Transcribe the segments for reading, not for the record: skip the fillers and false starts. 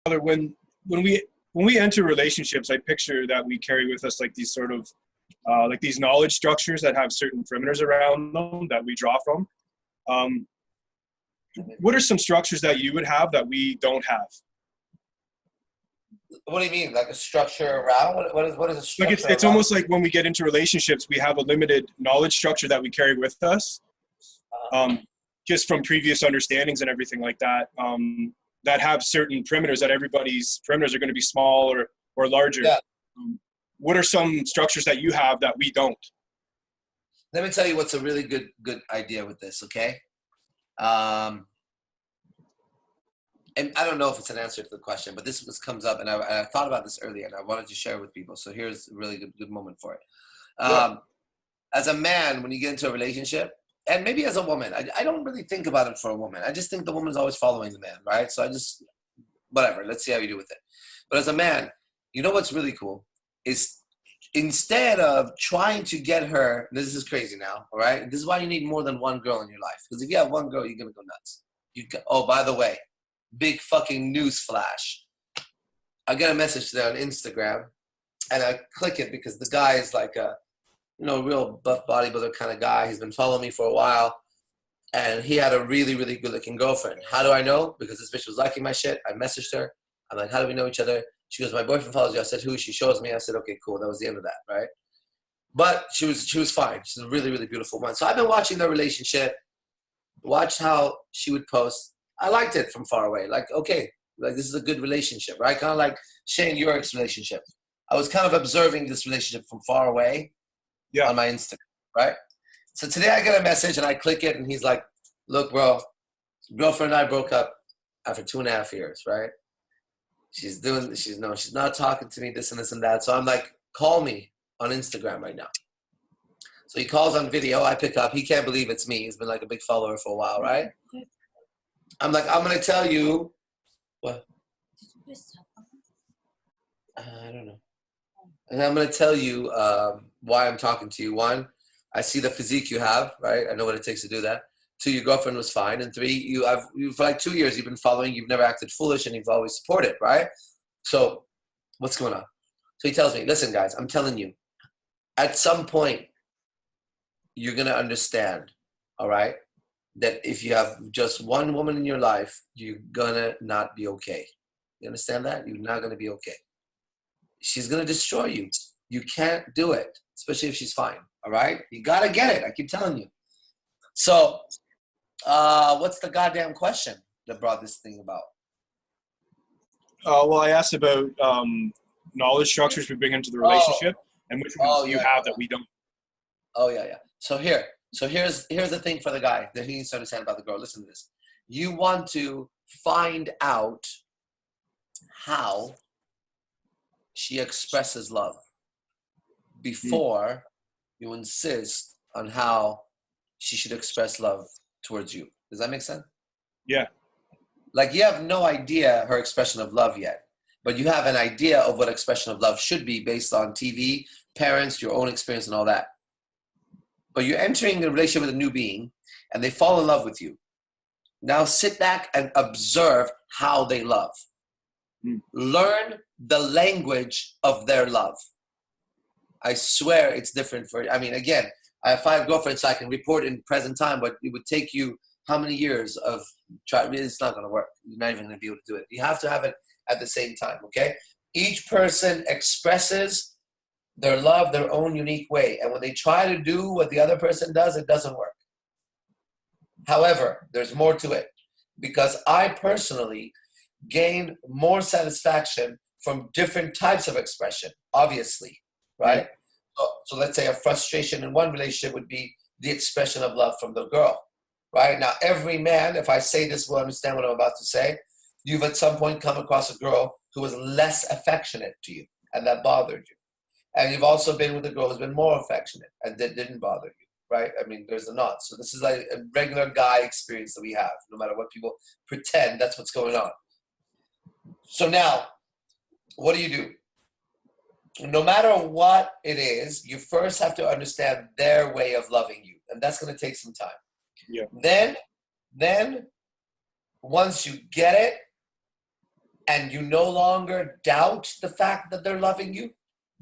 When we enter relationships, I picture that we carry with us like these sort of like these knowledge structures that have certain perimeters around them that we draw from. What are some structures that you would have that we don't have? What do you mean? Like a structure around? What is a structure? Like it's almost like when we get into relationships, we have a limited knowledge structure that we carry with us, just from previous understandings and everything like that, that have certain perimeters that everybody's perimeters are going to be small or larger. Yeah. What are some structures that you have that we don't? Let me tell you what's a really good idea with this, okay? And I don't know if it's an answer to the question, but this comes up, and I thought about this earlier, and I wanted to share it with people. So here's a really good moment for it. As a man, when you get into a relationship, and maybe as a woman, I don't really think about it for a woman. I just think the woman's always following the man, right? So whatever, let's see how you do with it. But as a man, you know what's really cool is instead of trying to get her, this is crazy now, all right? This is why you need more than one girl in your life. Because if you have one girl, you're going to go nuts. Oh, by the way, big fucking news flash. I get a message there on Instagram, and I click it because the guy is like a, real buff bodybuilder kind of guy. He's been following me for a while, and he had a really, really good-looking girlfriend. How do I know? Because this bitch was liking my shit. I messaged her. I'm like, how do we know each other? She goes, my boyfriend follows you. I said, who? She shows me. I said, okay, cool. That was the end of that, right? But she was fine. She's a really, really beautiful woman. So I've been watching their relationship, watched how she would post. I liked it from far away. Like, okay, like this is a good relationship, right? Kind of like Shane Yurik's relationship. I was kind of observing this relationship from far away on my Instagram, right? So today I get a message and I click it and he's like, look, bro, girlfriend and I broke up after 2.5 years, right? She's not talking to me, this and this and that. So I'm like, call me on Instagram right now. So he calls on video. I pick up. He can't believe it's me. He's been like a big follower for a while, right? I'm like, I'm going to tell you. What? I don't know. And I'm going to tell you why I'm talking to you. 1, I see the physique you have, right? I know what it takes to do that. 2, your girlfriend was fine. And 3, you for like 2 years, you've been following. You've never acted foolish, and you've always supported, right? So what's going on? So he tells me, listen, guys, I'm telling you, at some point, you're going to understand, all right, that if you have just one woman in your life, you're going to not be okay. You understand that? You're not going to be okay. She's going to destroy you. You can't do it, especially if she's fine, all right? You got to get it. I keep telling you. So what's the goddamn question that brought this thing about? Well, I asked about knowledge structures we bring into the relationship and which ones you have that we don't. Oh, yeah. So here's the thing for the guy that he needs to understand about the girl. Listen to this. You want to find out how she expresses love before you insist on how she should express love towards you. Does that make sense? Yeah. Like you have no idea her expression of love yet, but you have an idea of what expression of love should be based on TV, parents, your own experience and all that. But you're entering a relationship with a new being and they fall in love with you. Now sit back and observe how they love. Learn the language of their love. I swear it's different again, I have 5 girlfriends, so I can report in present time, but it would take you how many years of trying? It's not going to work. You're not even going to be able to do it. You have to have it at the same time, okay? Each person expresses their love their own unique way, and when they try to do what the other person does, it doesn't work. However, there's more to it, because I personally gain more satisfaction from different types of expression, obviously, right? So let's say a frustration in one relationship would be the expression of love from the girl, right? Now, every man, if I say this, will understand what I'm about to say. You've at some point come across a girl who was less affectionate to you, and that bothered you. And you've also been with a girl who's been more affectionate, and that didn't bother you, right? I mean, there's a not. So this is like a regular guy experience that we have, no matter what people pretend that's what's going on. So now, what do? No matter what it is, you first have to understand their way of loving you. And that's going to take some time. Yeah. Then once you get it and you no longer doubt the fact that they're loving you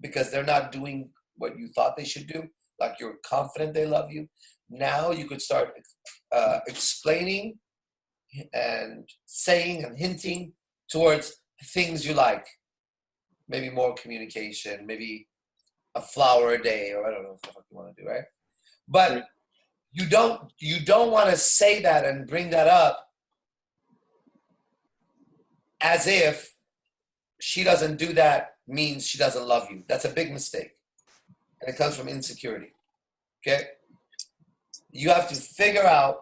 because they're not doing what you thought they should do, like you're confident they love you, now you could start explaining and saying and hinting towards things you like. Maybe more communication, maybe a flower a day, or I don't know what the fuck you want to do, right? But you don't want to say that and bring that up as if she doesn't do that means she doesn't love you. That's a big mistake. And it comes from insecurity. Okay? You have to figure out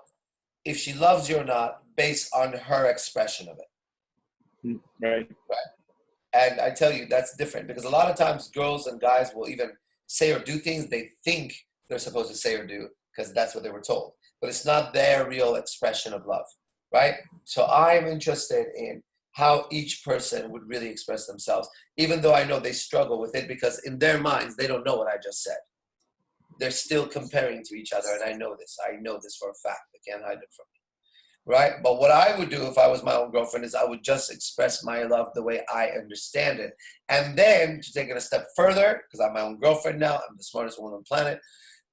if she loves you or not based on her expression of it. Right. And I tell you, that's different because a lot of times girls and guys will even say or do things they think they're supposed to say or do because that's what they were told. But it's not their real expression of love, right? So I'm interested in how each person would really express themselves, even though I know they struggle with it because in their minds, they don't know what I just said. They're still comparing to each other, and I know this. I know this for a fact. They can't hide it from me, right? But what I would do if I was my own girlfriend is I would just express my love the way I understand it. And then to take it a step further, because I'm my own girlfriend now, I'm the smartest woman on the planet,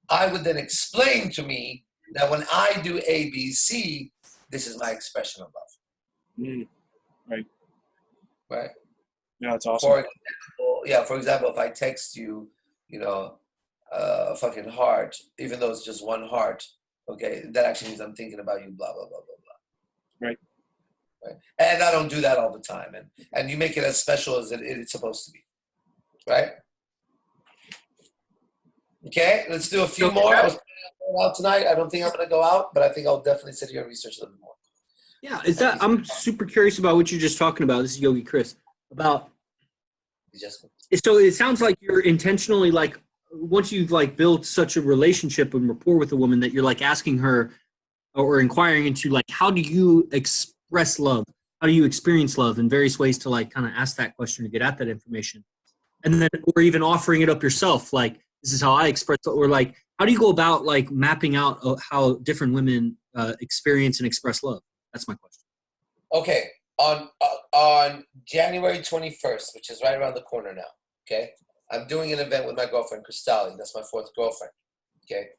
I would then explain to me that when I do A, B, C, this is my expression of love. Right. Right? Yeah, that's awesome. For example, if I text you, a fucking heart, even though it's just one heart, okay, that actually means I'm thinking about you, blah, blah, blah, blah, blah. Right. And I don't do that all the time. And you make it as special as it's supposed to be. Right? Okay, let's do a few more. I was going out tonight. I don't think I'm going to go out, but I think I'll definitely sit here and research a little bit more. Yeah, I'm super curious about what you're just talking about. This is Yogi Chris. So it sounds like you're intentionally once you've built such a relationship and rapport with a woman that you're asking her or inquiring into how do you express love? How do you experience love in various ways to kind of ask that question to get at that information. And then, or even offering it up yourself, this is how I express it, or how do you go about mapping out how different women experience and express love? That's my question. Okay, on January 21st, which is right around the corner now, okay, I'm doing an event with my girlfriend, Cristali. That's my fourth girlfriend, okay?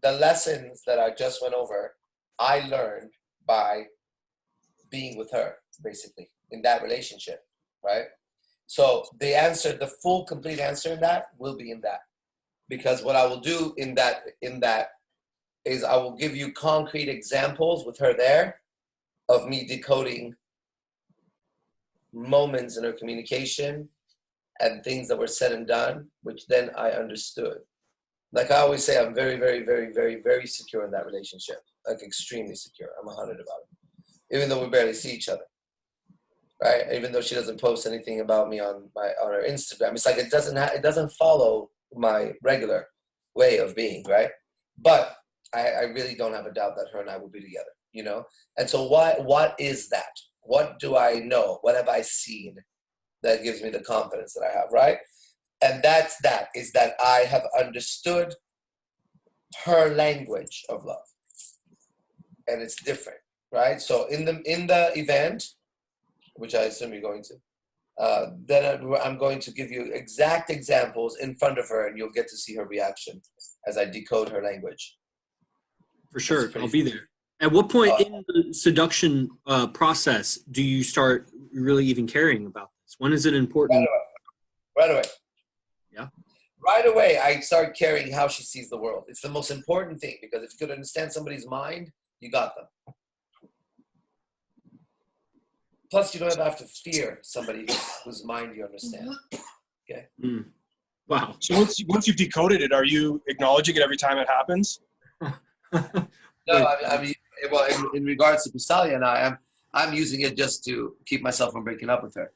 The lessons that I just went over, I learned by being with her, basically, in that relationship, right? So the full, complete answer in that will be in that. Because what I will do in that is I will give you concrete examples with her there of me decoding moments in her communication and things that were said and done, which then I understood. Like I always say, I'm very, very, very, very, very secure in that relationship. Extremely secure. I'm 100 about it. Even though we barely see each other. Right? Even though she doesn't post anything about me on her Instagram. It's it doesn't follow my regular way of being, right? But I really don't have a doubt that her and I will be together, And so what is that? What do I know? What have I seen that gives me the confidence that I have, right? And that's that I have understood her language of love. And it's different, right? So in the event, which I assume you're going to, then I'm going to give you exact examples in front of her, and you'll get to see her reaction as I decode her language. For sure, I'll be there. At what point in the seduction process do you start really even caring about this? When is it important? Right away. Yeah. Right away, I start caring how she sees the world. It's the most important thing, because if you could understand somebody's mind, you got them. Plus, you don't have to fear somebody whose mind you understand. Okay. Mm. Wow. So once you've decoded it, are you acknowledging it every time it happens? No, I mean, well, in regards to Pistalia and I'm using it just to keep myself from breaking up with her.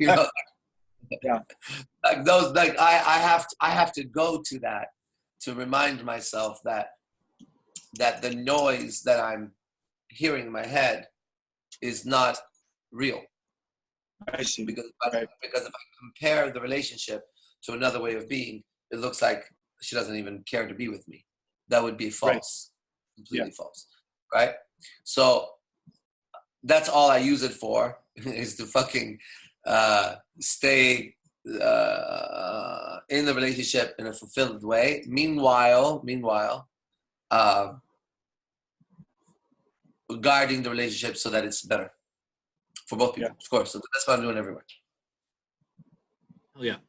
Yeah. I have to go to that to remind myself that the noise that I'm hearing in my head is not real. I see. Because if I compare the relationship to another way of being, it looks like she doesn't even care to be with me. That would be false. Right. Completely false. Right? So that's all I use it for. is to fucking stay in the relationship in a fulfilled way. Meanwhile, guarding the relationship so that it's better for both people, of course. So that's what I'm doing everywhere. Oh yeah.